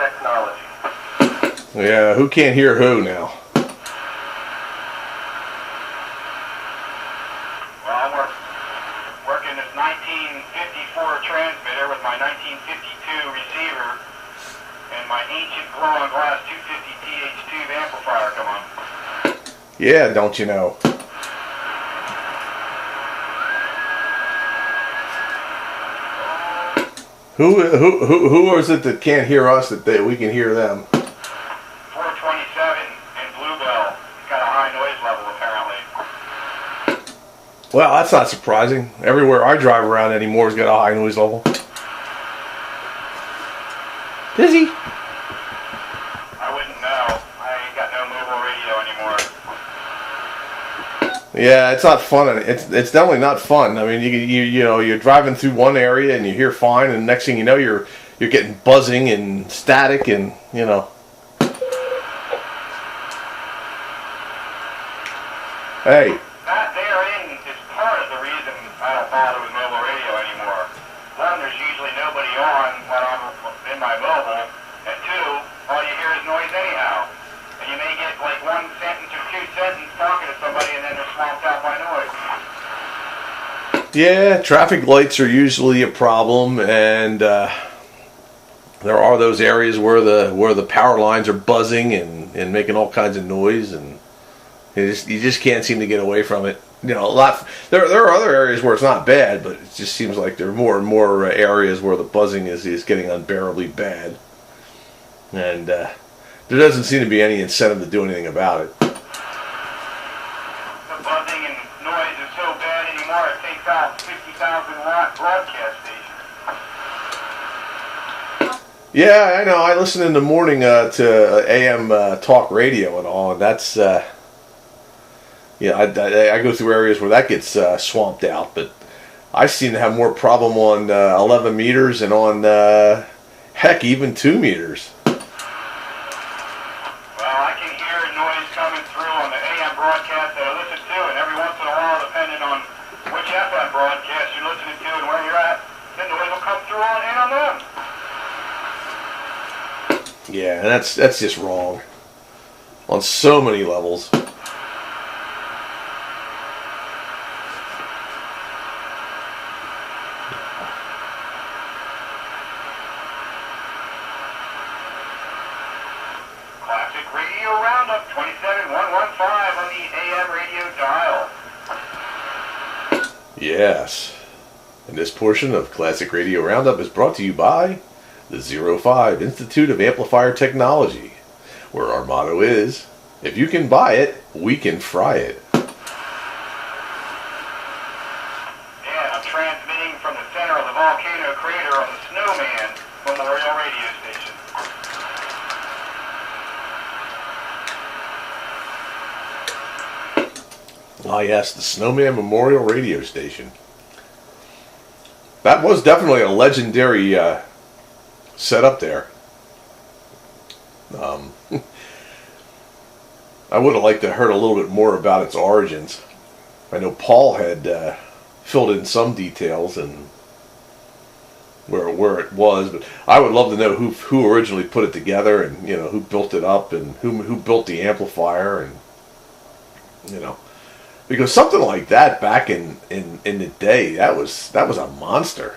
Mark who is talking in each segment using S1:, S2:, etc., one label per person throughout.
S1: technology.
S2: Yeah, who can't hear who now?
S1: Well, I'm working this 1954 transmitter with my 1952 receiver and my ancient glow-on glass 250 TH tube amplifier. Come on.
S2: Yeah, don't you know? Who is it that can't hear us that we can hear them?
S1: 427 in Bluebell. It's got a high noise level apparently.
S2: Well, that's not surprising. Everywhere I drive around anymore has got a high noise level. Busy?
S1: I wouldn't know. I ain't got no mobile radio anymore.
S2: Yeah, it's not fun. It's definitely not fun. I mean, you know, you're driving through one area and you hear fine, and next thing you know, you're getting buzzing and static, and you know. Hey.
S1: That therein is part of the reason I don't bother with mobile radio anymore. One, there's usually nobody on when I'm in my mobile, and two, all you hear is noise anyhow. And you may get like one sentence or two sentences talking to somebody, and then they're swamped out by noise.
S2: Yeah, traffic lights are usually a problem, and there are those areas where the power lines are buzzing and making all kinds of noise, and you just can't seem to get away from it. You know, there are other areas where it's not bad, but it just seems like there are more and more areas where the buzzing is getting unbearably bad, and there doesn't seem to be any incentive to do anything about it.
S1: The buzzing and noise is so bad anymore, it takes out 50,000-watt broadcast stations.
S2: Yeah, I know. I listen in the morning to AM talk radio and all, and that's yeah. I go through areas where that gets swamped out, but I seem to have more problem on 11 meters and on heck, even 2 meters.
S1: Broadcast that I listen to, and every once in a while, depending on which FM broadcast you're listening to and where you're at, the noise will come through on and on them.
S2: Yeah, and that's just wrong on so many levels.
S1: Classic Radio Roundup 27115 on the AM radio dial.
S2: Yes. And this portion of Classic Radio Roundup is brought to you by the 05 Institute of Amplifier Technology, where our motto is, if you can buy it, we can fry it.
S1: Yeah, I'm transmitting from the center of the volcano crater on the Snowman Memorial Radio Station.
S2: Ah, yes, the Snowman Memorial Radio Station. That was definitely a legendary setup there. I would have liked to have heard a little bit more about its origins. I know Paul had filled in some details and where it was, but I would love to know who originally put it together, and you know, who built it up, and who built the amplifier, and you know. Because something like that back in the day, that was a monster.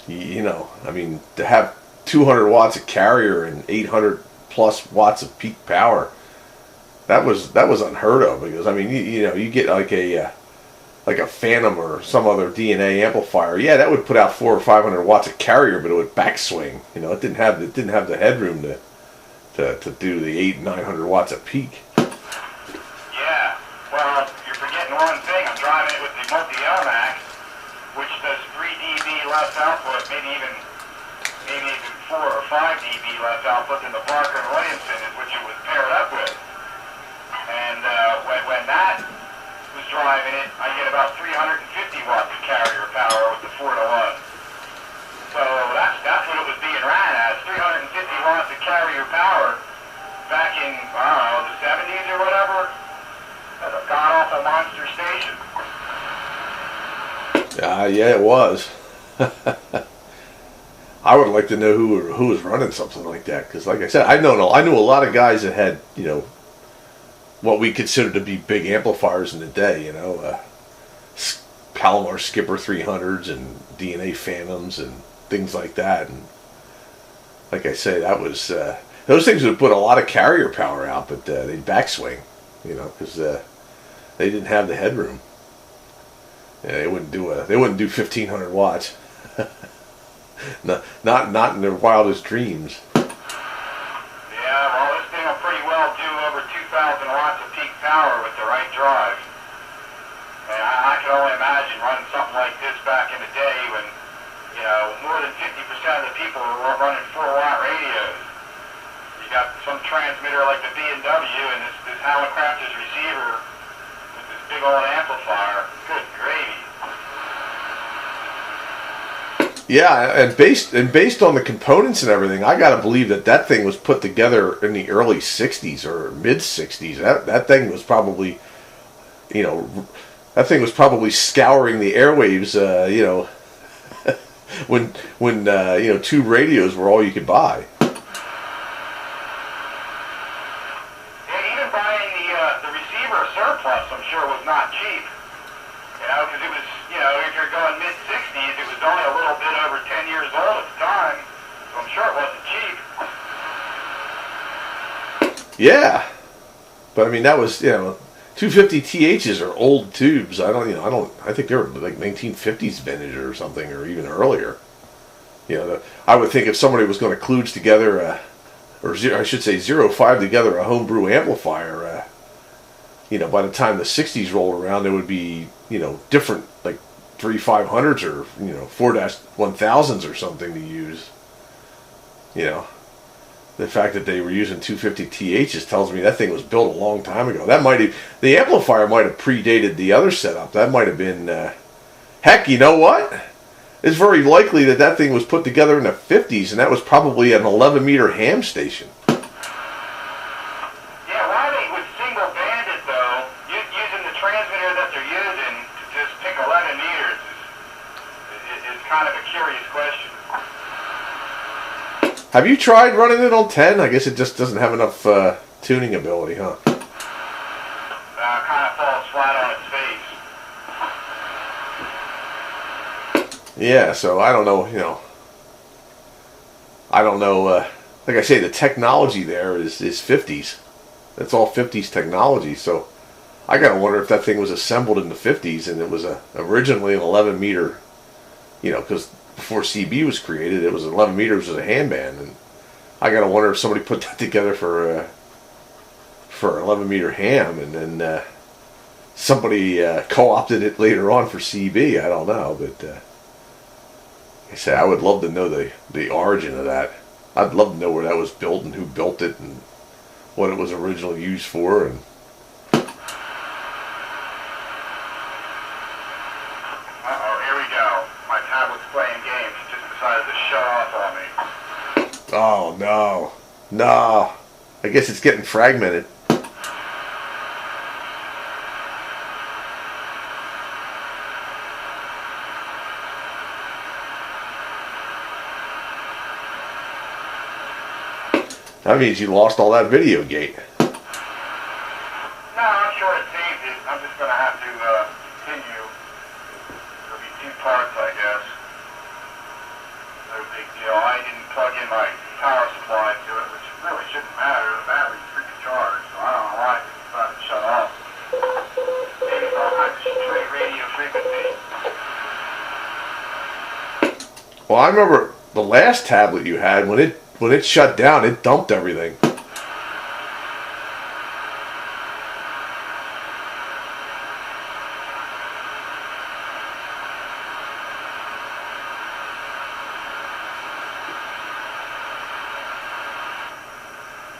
S2: You know, I mean, to have 200 watts of carrier and 800 plus watts of peak power, that was unheard of. Because I mean, you know, you get like a Phantom or some other DNA amplifier, yeah, that would put out 400 or 500 watts of carrier, but it would backswing. You know, it didn't have the headroom to do the 800 and 900 watts of peak.
S1: Yeah, well, you're forgetting one thing. I'm driving it with the multi-LMAX, which does 3 dB less output, maybe even 4 or 5 dB less output than the Parker and Williamson, which it was paired up with. And when that was driving it, I get about 350 watts of carrier power with the 4-to-1. So that's what it was being ran as, 350 watts of carrier power back in, I don't know, the 70s or whatever. That's a god-awful monster station.
S2: Yeah, it was. I would like to know who was running something like that, because, like I said, I knew a lot of guys that had, you know, what we consider to be big amplifiers in the day. You know, Palomar Skipper 300s and DNA Phantoms and things like that. And like I say, that was those things would put a lot of carrier power out, but they'd backswing, you know, because they didn't have the headroom. Yeah, they wouldn't do 1,500 watts. not in their wildest dreams.
S1: Yeah, well, this thing will pretty well do over 2,000 watts of peak power with the right drive. And I can only imagine running something like this back in the day when, you know, more than 50% of the people were running 4-watt radios. You got some transmitter like the B&W and this Hallicrafter's receiver with this big old amplifier. Good gravy.
S2: Yeah, and based on the components and everything, I got to believe that thing was put together in the early '60s or mid '60s. That thing was probably, you know, that thing was probably scouring the airwaves. You know, when you know, tube radios were all you could buy.
S1: Yeah, even buying the receiver surplus, I'm sure, was not cheap. You know, because it was, you know, if you're going mid-60s, it was only a little bit over 10 years old at the time, so I'm sure it wasn't cheap.
S2: Yeah, but I mean, that was, you know, 250 THs are old tubes. I think they were like 1950s vintage or something, or even earlier. You know, I would think if somebody was going to kludge together, I should say 05 together a homebrew amplifier, you know, by the time the 60s rolled around, there would be, you know, different, like 3500s or, you know, 4-1000s or something to use. You know, the fact that they were using 250 THs tells me that thing was built a long time ago. The amplifier might have predated the other setup. That might have been, heck, you know what? It's very likely that thing was put together in the 50s, and that was probably an 11-meter ham station.
S1: Yeah, why they would single band it, though, using the transmitter that they're using to just pick 11 meters is kind of a curious question.
S2: Have you tried running it on 10? I guess it just doesn't have enough tuning ability, huh?
S1: Kind of falls flat on its face.
S2: Yeah, so I don't know, you know. I don't know, like I say, the technology there is 50s. That's all 50s technology, so I gotta wonder if that thing was assembled in the 50s and it was originally an 11 meter, you know, because before CB was created, it was 11 meters as a handband, and I gotta wonder if somebody put that together for 11 meter ham, and then somebody co-opted it later on for CB. I don't know, but like I say, I would love to know the origin of that. I'd love to know where that was built and who built it and what it was originally used for. And oh no, I guess it's getting fragmented. That means you lost all that video gate.
S1: No, I'm sure it saved it. I'm just going to have to continue. It'll be 2 parts, I guess. No big deal. I didn't plug in my power supply to it, which really shouldn't matter. The battery's freaking charged, so I don't know why it decided to shut off. Maybe it's all kinds of straight radio frequency.
S2: Well, I remember the last tablet you had, when it shut down, it dumped everything.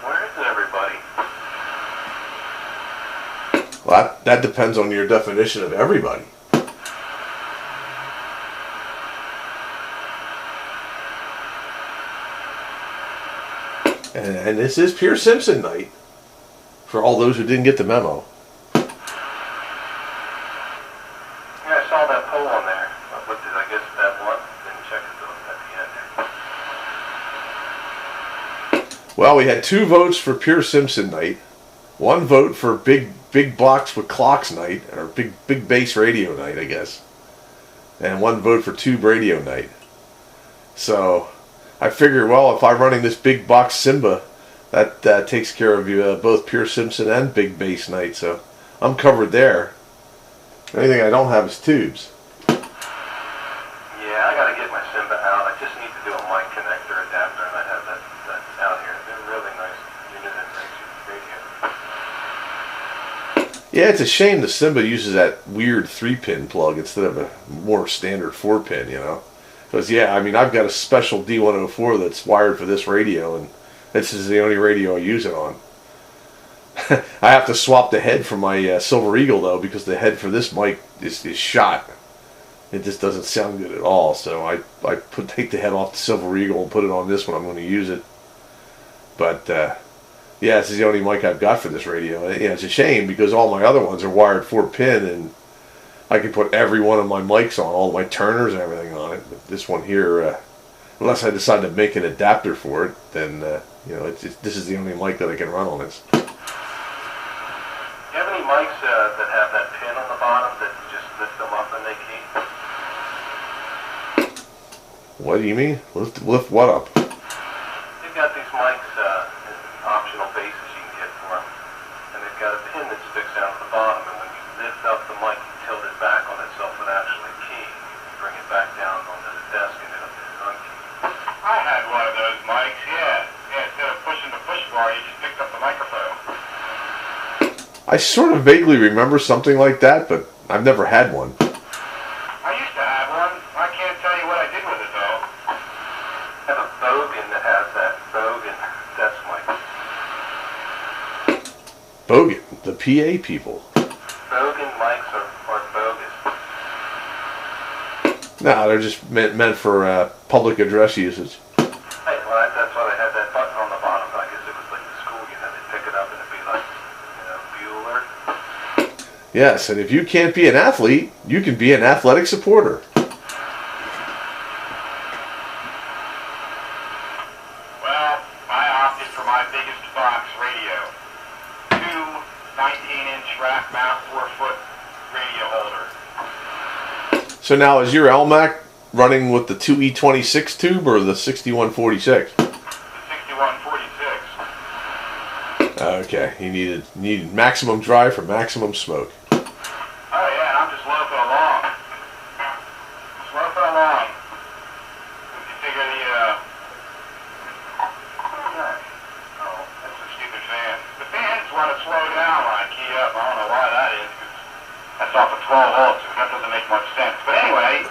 S1: Where is everybody?
S2: Well, that depends on your definition of everybody. And this is Pearce Simpson night, for all those who didn't get the memo.
S1: Yeah, I saw that poll on there. I looked at, I guess, that one, didn't check it at the end there.
S2: Well, we had 2 votes for Pearce Simpson night, 1 vote for big box with clocks night, or big bass radio night, I guess, and 1 vote for tube radio night. So I figured, well, if I'm running this big box Simba, that takes care of you both Pearce Simpson and big bass night. So I'm covered there. The only thing I don't have is tubes.
S3: Yeah, I gotta get my Simba out. I just need to do a mic connector adapter, and I have that out here. They're really nice unit and radio.
S2: Yeah, it's a shame the Simba uses that weird 3-pin plug instead of a more standard 4-pin, you know. Because, yeah, I mean, I've got a special D104 that's wired for this radio, and this is the only radio I use it on. I have to swap the head for my Silver Eagle, though, because the head for this mic is shot. It just doesn't sound good at all. So I take the head off the Silver Eagle and put it on this one. I'm going to use it. But, yeah, this is the only mic I've got for this radio. Yeah, it's a shame because all my other ones are wired 4-pin, and I can put every one of my mics on, all my Turners and everything on it. But this one here, unless I decide to make an adapter for it, then, you know, this is the only mic that I can run on this.
S3: Do you have any mics that have that pin on the bottom that you just lift them up and they keep?
S2: What do you mean? Lift what up?
S3: They've got these mics, optional bases you can get for them, and they've got a pin that sticks out at the bottom, and when you lift up the mic, you tilt it back on itself and actually key. You bring it back down onto the desk and it'll unkey.
S1: I had one of those mics, yeah. Yeah, instead of pushing the push bar, you just picked up the microphone.
S2: I sort of vaguely remember something like that, but I've never had one.
S1: I used to have one. I can't tell you what I did with it, though.
S3: I have a Bogan that has that Bogan desk mic.
S2: Bogan, the PA people.
S3: Bogan mics are bogus.
S2: No, they're just meant for public address usage.
S3: Hey, well, that's why they had that button on the bottom. I guess it was like the school, you know, they pick it up and it'd be like, you know, Bueller.
S2: Yes, and if you can't be an athlete, you can be an athletic supporter.
S1: Well, I opted for my biggest box radio. 2 19-inch rack mount 4-foot radio holder.
S2: So now, is your LMAC running with the 2E26 tube or the 6146?
S1: The 6146.
S2: Okay, you needed maximum drive for maximum smoke.
S1: Oh yeah, and I'm just loafing along. Just loafing along. If you figure oh, that's a stupid fan. The fans want to slow down when I key up. I don't know why that is, because that's off of 12 volts, so that doesn't make much sense. But anyway,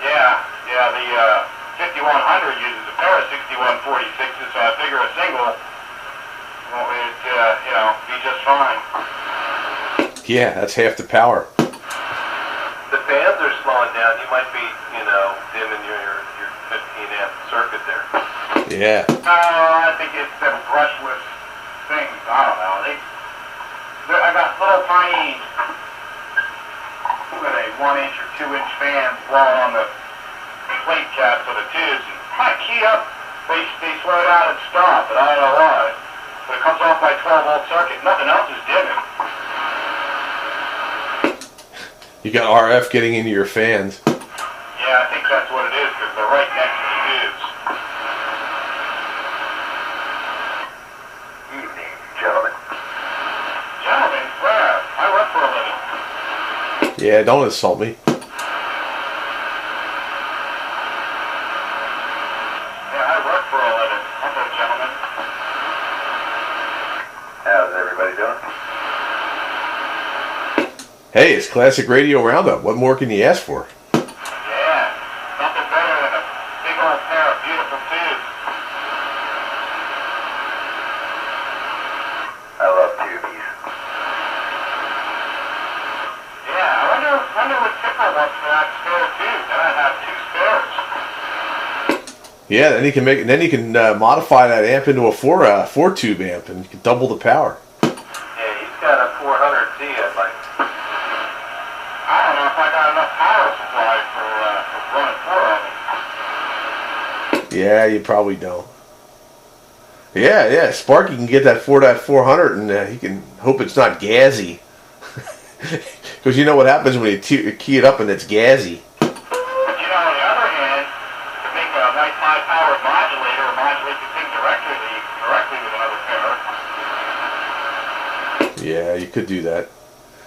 S1: yeah, the 5100 uses a pair of 6146s, so I figure a single would, you know, be just fine.
S2: Yeah, that's half the power.
S3: The fans are slowing down. You might be, you know, dimming your 15 amp circuit there.
S2: Yeah.
S1: I think it's them brushless things. I don't know. I got little tiny, what are they, 1-inch or 2-inch fans blowing on the plate caps of the tubes. And when I key up, they slow down and stop, but I don't know why. But it comes off my 12-volt circuit. Nothing else is dimming.
S2: You got RF getting into your fans.
S1: Yeah, I think that's what it is, because they're right next to the tubes.
S3: Evening, gentlemen.
S1: Gentlemen, where? I work for a living.
S2: Yeah, don't insult me.
S1: Yeah, I work for a living. Hello, gentlemen.
S3: How's everybody doing?
S2: Hey, it's Classic Radio Roundup. What more can you ask for?
S1: Yeah, nothing better than a big old pair of beautiful tubes.
S3: I love tubies.
S1: Yeah, I wonder what Tipper wants for that spare tube. Then I'd have 2 spares.
S2: Yeah, then you can modify that amp into a 4-tube amp, and you can double the power.
S3: Yeah, he's got a 400Z, I'd like.
S1: I don't know if I got enough power supply for running 4 of them.
S2: Yeah, you probably don't. Yeah. Sparky can get that 4.400, and he can hope it's not gassy. Because you know what happens when you key it up and it's gassy.
S1: But on the other hand, to make a nice high-powered modulator or modulate the thing directly with another pair.
S2: Yeah, you could do that.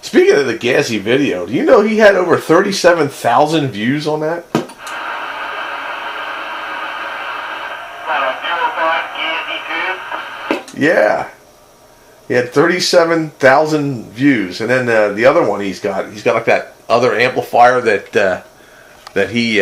S2: Speaking of the gassy video, do you know he had over 37,000 views on that? Yeah. He had 37,000 views, and then the other one he's got like that other amplifier that he